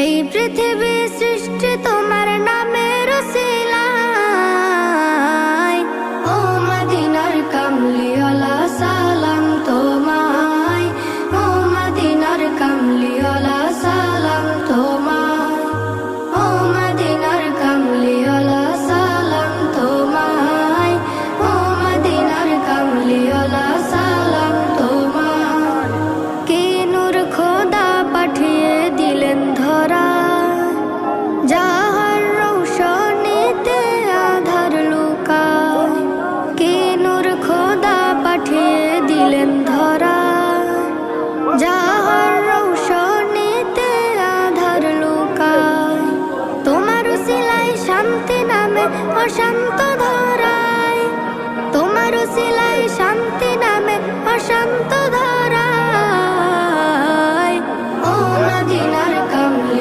এই পৃথিবী সৃষ্টি তোমার নামের উসিলায়। ও মদিনার কামলিওয়ালা সালাম তোমায়, ও মদিনার কামলিওয়ালা সালাম তোমায়, ও মদিনার কামলিওয়ালা সালাম তোমায়, ও মদিনার কামলিওয়ালা সালাম তোমায়। কি নূর খোদা পাঠিয়ে দিলেন ধরা, যাহার রৌশনীতে আধার লুকায়। কি নূর খোদা পাঠিয়ে দিলেন ধরা, যাহার রৌশনীতে আধার লুকায়। তোমার উসিলায় শান্তি নামে অশান্ত ধরায়, তোমার উসিলায় শান্তি